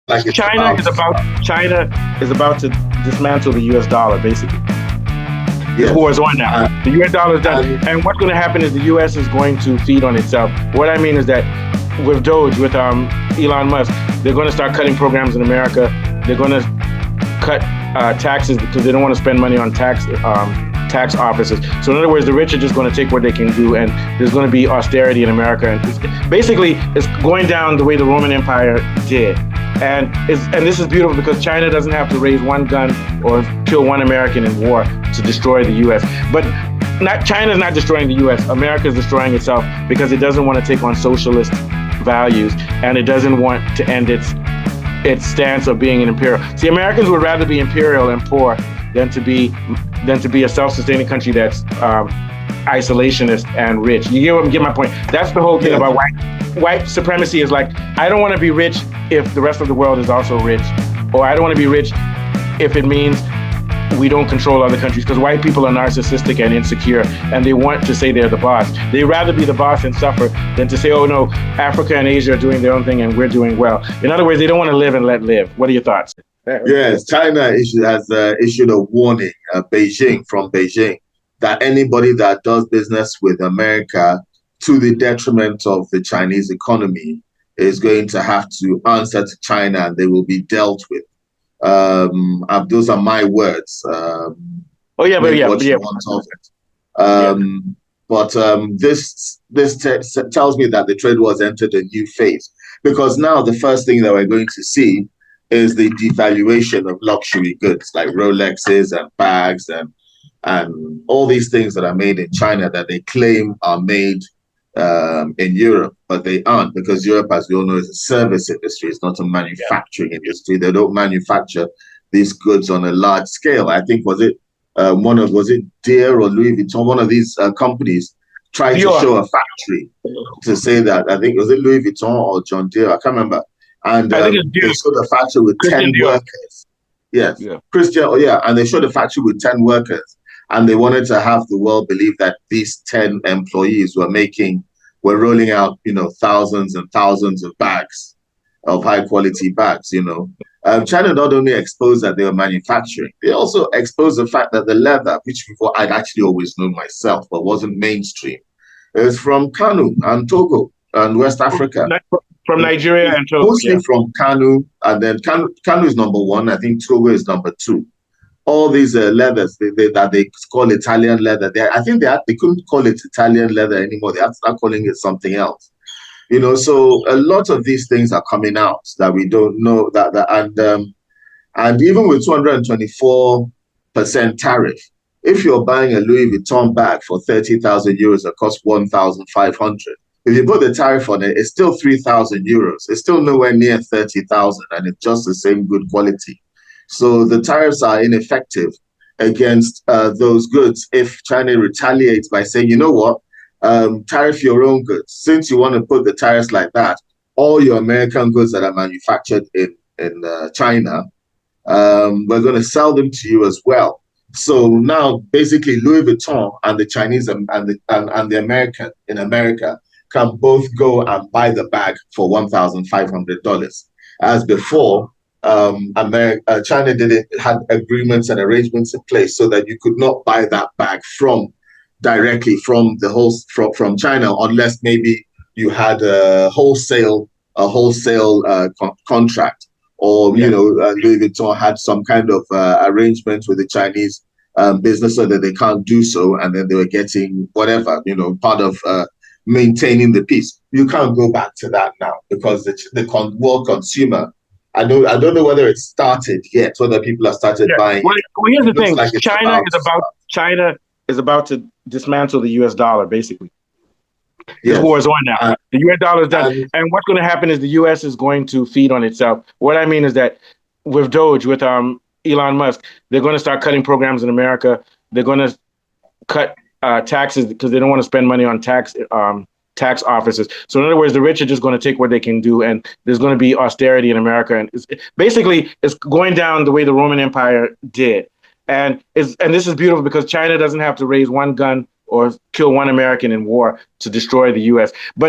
like it's about to start. China is about to dismantle the U.S. dollar, basically. This Yes. war is on now. The U.S. dollar is done. And what's going to happen is the U.S. is going to feed on itself. What I mean is that with Doge, with Elon Musk, they're going to start cutting programs in America. They're going to cut taxes because they don't want to spend money on tax offices. So in other words, the rich are just going to take what they can do, and there's going to be austerity in America. And it's going down the way the Roman Empire did. And this is beautiful because China doesn't have to raise one gun or kill one American in war to destroy the U.S. But China's not destroying the U.S. America is destroying itself because it doesn't want to take on socialist values, and it doesn't want to end its stance of being an imperial. See, Americans would rather be imperial and poor than to be a self-sustaining country that's isolationist and rich. You get my point? That's the whole thing about white supremacy. Is like, I don't want to be rich if the rest of the world is also rich, or I don't want to be rich if it means we don't control other countries, because white people are narcissistic and insecure, and they want to say they're the boss. They'd rather be the boss and suffer than to say, oh no, Africa and Asia are doing their own thing and we're doing well. In other words, they don't want to live and let live. What are your thoughts? Yes, China has issued a warning, from Beijing, that anybody that does business with America to the detriment of the Chinese economy is going to have to answer to China, and they will be dealt with. Those are my words. But this tells me that the trade war has entered a new phase, because now the first thing that we're going to see is the devaluation of luxury goods like Rolexes and bags and all these things that are made in China that they claim are made in Europe, but they aren't, because Europe, as we all know, is a service industry. It's not a manufacturing industry. They don't manufacture these goods on a large scale. I think was it Deere or Louis Vuitton? One of these companies tried to show a factory to say that, I think was it Louis Vuitton or John Deere? I can't remember. And they showed a factory with Christian 10 workers. Yes, yeah. And they showed a factory with 10 workers. And they wanted to have the world believe that these 10 employees were rolling out, thousands and thousands of bags, of high quality bags, China not only exposed that they were manufacturing, they also exposed the fact that the leather, which before I'd actually always known myself, but wasn't mainstream, is from Kanu and Togo and West Africa. From Nigeria and Togo. Mostly from Kanu, and then Kanu is number one. I think Togo is number two. All these leathers that they call Italian leather, I think they couldn't call it Italian leather anymore. They had to start calling it something else. So a lot of these things are coming out that we don't know and even with 224% tariff, if you're buying a Louis Vuitton bag for 30,000 euros, it costs 1,500. If you put the tariff on it, it's still 3,000 euros. It's still nowhere near 30,000, and it's just the same good quality. So the tariffs are ineffective against those goods if China retaliates by saying, you know what, tariff your own goods. Since you want to put the tariffs like that, all your American goods that are manufactured in China, we're going to sell them to you as well. So now basically Louis Vuitton and the Chinese and the American in America can both go and buy the bag for $1,500. As before, China had agreements and arrangements in place so that you could not buy that bag directly from China, unless maybe you had a wholesale contract, or Louis Vuitton had some kind of arrangement with the Chinese business so that they can't do so, and then they were getting whatever, part of maintaining the peace. You can't go back to that now, because the world consumer, I don't know whether it started yet, whether people have started buying. Well, here's the thing: like China is about to dismantle the U.S. dollar, basically. This war is on now. The U.S. dollar is done, and what's going to happen is the U.S. is going to feed on itself. What I mean is that with Doge, with Elon Musk, they're going to start cutting programs in America. They're going to cut taxes because they don't want to spend money on tax offices. So in other words, the rich are just going to take what they can do, and there's going to be austerity in America. And it's going down the way the Roman Empire did. And this is beautiful because China doesn't have to raise one gun or kill one American in war to destroy the U.S. But